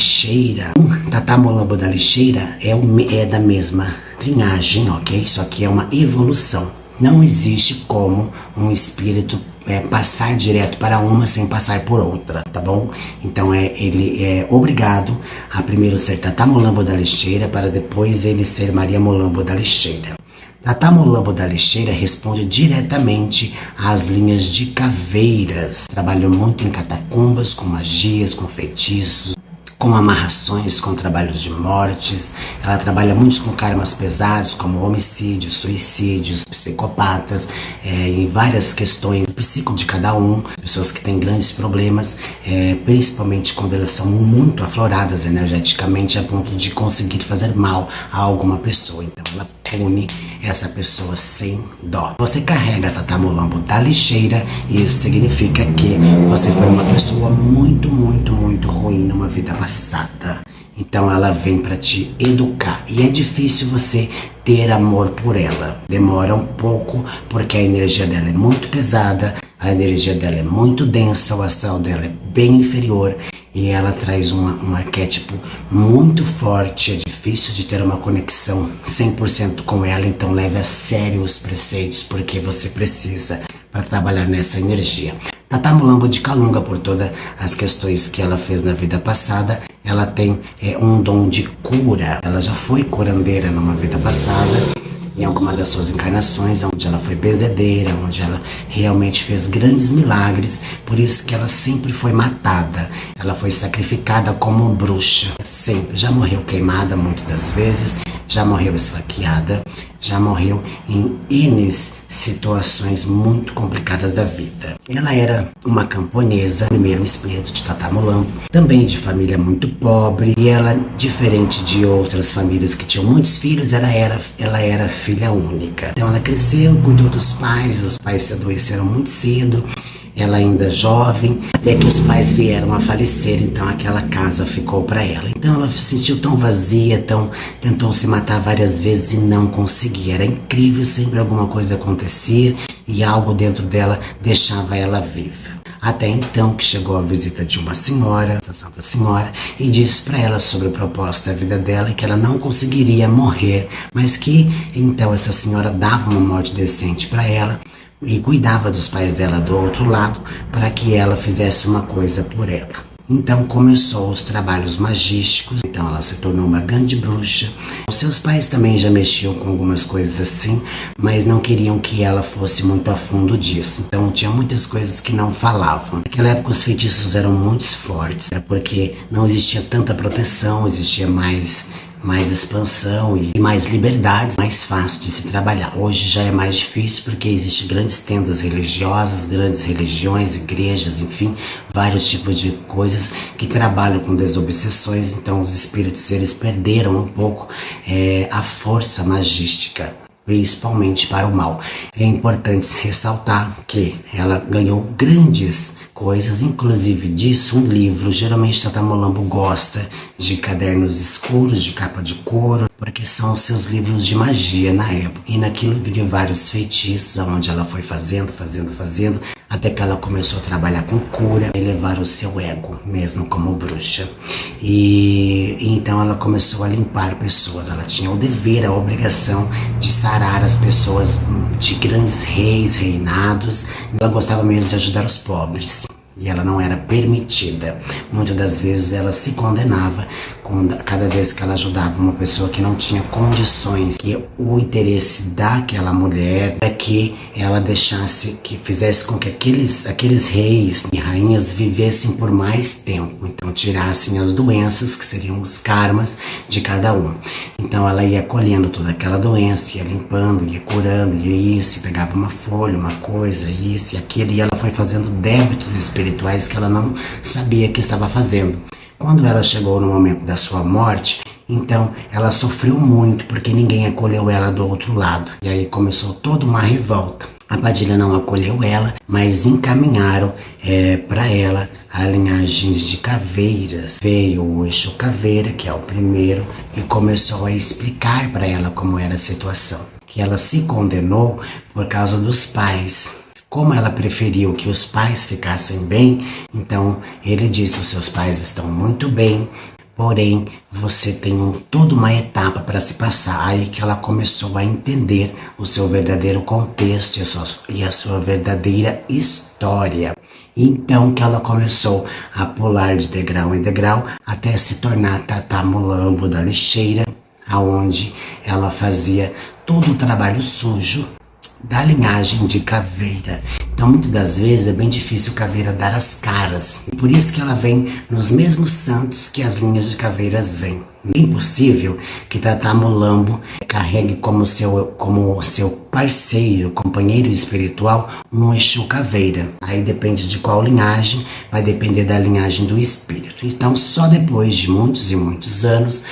lixeira. Tatá Mulambo da lixeira é da mesma linhagem, ok? Só que é uma evolução. Não existe como um espírito passar direto para uma sem passar por outra, tá bom? Então ele é obrigado a primeiro ser Tatá Mulambo da lixeira para depois ele ser Maria Mulambo da lixeira. Tatá Mulambo da lixeira responde diretamente às linhas de caveiras. Trabalhou muito em catacumbas, com magias, com feitiços, com amarrações, com trabalhos de mortes. Ela trabalha muito com karmas pesados, como homicídios, suicídios, psicopatas, em várias questões do psico de cada um. Pessoas que têm grandes problemas, principalmente quando elas são muito afloradas energeticamente a ponto de conseguir fazer mal a alguma pessoa. Então ela pune essa pessoa sem dó. Você carrega a Tatá Mulambo da lixeira e isso significa que você foi uma pessoa muito ruim numa vida passada. Então ela vem para te educar e é difícil você ter amor por ela. Demora um pouco porque a energia dela é muito pesada, a energia dela é muito densa, o astral dela é bem inferior e ela traz um arquétipo muito forte. É difícil de ter uma conexão 100% com ela, então leve a sério os preceitos porque você precisa para trabalhar nessa energia. Tatá Mulambo de Calunga, por todas as questões que ela fez na vida passada, ela tem um dom de cura. Ela já foi curandeira numa vida passada, em alguma das suas encarnações, onde ela foi benzedeira, onde ela realmente fez grandes milagres, por isso que ela sempre foi matada. Ela foi sacrificada como bruxa, sempre. Já morreu queimada muitas das vezes, já morreu esfaqueada, já morreu em N situações muito complicadas da vida. Ela era uma camponesa, primeiro espírito de Tatá Mulambo, também de família muito pobre, e ela, diferente de outras famílias que tinham muitos filhos, ela era filha única. Então ela cresceu, cuidou dos pais, os pais se adoeceram muito cedo, ela ainda jovem, até que os pais vieram a falecer, então aquela casa ficou para ela. Então ela se sentiu tão vazia, tentou se matar várias vezes e não conseguia. Era incrível, sempre alguma coisa acontecia e algo dentro dela deixava ela viva. Até então que chegou a visita de uma senhora, a Santa Senhora, e disse para ela sobre o propósito da vida dela e que ela não conseguiria morrer, mas que então essa senhora dava uma morte decente para ela e cuidava dos pais dela do outro lado para que ela fizesse uma coisa por ela. Então começou os trabalhos magísticos, então ela se tornou uma grande bruxa. Os seus pais também já mexiam com algumas coisas assim, mas não queriam que ela fosse muito a fundo disso. Então tinha muitas coisas que não falavam. Naquela época os feitiços eram muito fortes, porque não existia tanta proteção, existia mais expansão e mais liberdade, mais fácil de se trabalhar. Hoje já é mais difícil porque existem grandes tendas religiosas, grandes religiões, igrejas, enfim, vários tipos de coisas que trabalham com desobsessões, então os espíritos eles perderam um pouco a força magística, principalmente para o mal. É importante ressaltar que ela ganhou grandes coisas, inclusive disso um livro. Geralmente Tatá Mulambo gosta de cadernos escuros, de capa de couro, porque são os seus livros de magia na época. E naquilo vinham vários feitiços, onde ela foi fazendo, até que ela começou a trabalhar com cura, elevar o seu ego, mesmo como bruxa. E então ela começou a limpar pessoas. Ela tinha o dever, a obrigação de sarar as pessoas de grandes reis, reinados. Ela gostava mesmo de ajudar os pobres. E ela não era permitida. Muitas das vezes ela se condenava cada vez que ela ajudava uma pessoa que não tinha condições, que o interesse daquela mulher é que ela deixasse, que fizesse com que aqueles reis e rainhas vivessem por mais tempo, então tirassem as doenças, que seriam os karmas de cada um. Então ela ia colhendo toda aquela doença, ia limpando, ia curando, ia isso, pegava uma folha, uma coisa, isso e aquilo, e ela foi fazendo débitos espirituais que ela não sabia que estava fazendo. Quando ela chegou no momento da sua morte, então ela sofreu muito porque ninguém acolheu ela do outro lado. E aí começou toda uma revolta. A Padilha não acolheu ela, mas encaminharam para ela a linhagem de caveiras. Veio o Exu Caveira, que é o primeiro, e começou a explicar para ela como era a situação. Que ela se condenou por causa dos pais. Como ela preferiu que os pais ficassem bem, então ele disse: os seus pais estão muito bem, Porém, você tem toda uma etapa para se passar. Aí que ela começou a entender o seu verdadeiro contexto e a sua verdadeira história. Então que ela começou a pular de degrau em degrau até se tornar Tata Mulambo da Lixeira, aonde ela fazia todo o trabalho sujo da linhagem de Caveira. Então, muitas das vezes é bem difícil Caveira dar as caras. E por isso que ela vem nos mesmos santos que as linhas de Caveiras vêm. É impossível que Tata Mulambo carregue como seu parceiro, companheiro espiritual, um Exu Caveira. Aí depende de qual linhagem, vai depender da linhagem do espírito. Então, só depois de muitos e muitos anos,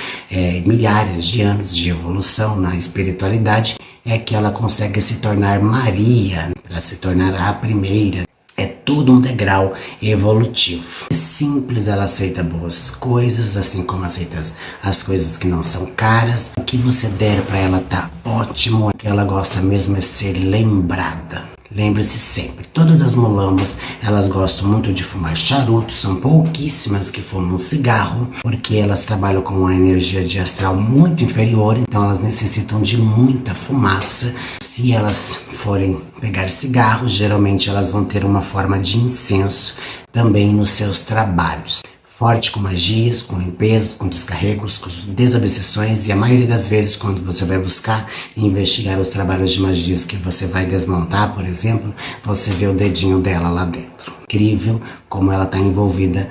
milhares de anos de evolução na espiritualidade, é que ela consegue se tornar Maria, para se tornar a primeira. É tudo um degrau evolutivo. É simples, ela aceita boas coisas, assim como aceita as coisas que não são caras. O que você der para ela tá ótimo. O que ela gosta mesmo é ser lembrada. Lembre-se sempre, todas as mulambas, elas gostam muito de fumar charuto, são pouquíssimas que fumam cigarro, porque elas trabalham com uma energia de astral muito inferior, então elas necessitam de muita fumaça. Se elas forem pegar cigarro, geralmente elas vão ter uma forma de incenso também nos seus trabalhos. Forte com magias, com limpezas, com descarregos, com desobsessões, e a maioria das vezes quando você vai buscar e investigar os trabalhos de magias que você vai desmontar, por exemplo, você vê o dedinho dela lá dentro. Incrível como ela está envolvida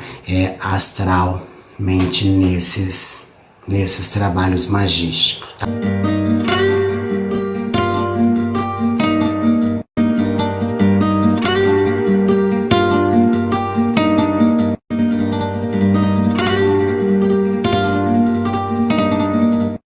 astralmente nesses trabalhos magísticos. Tá?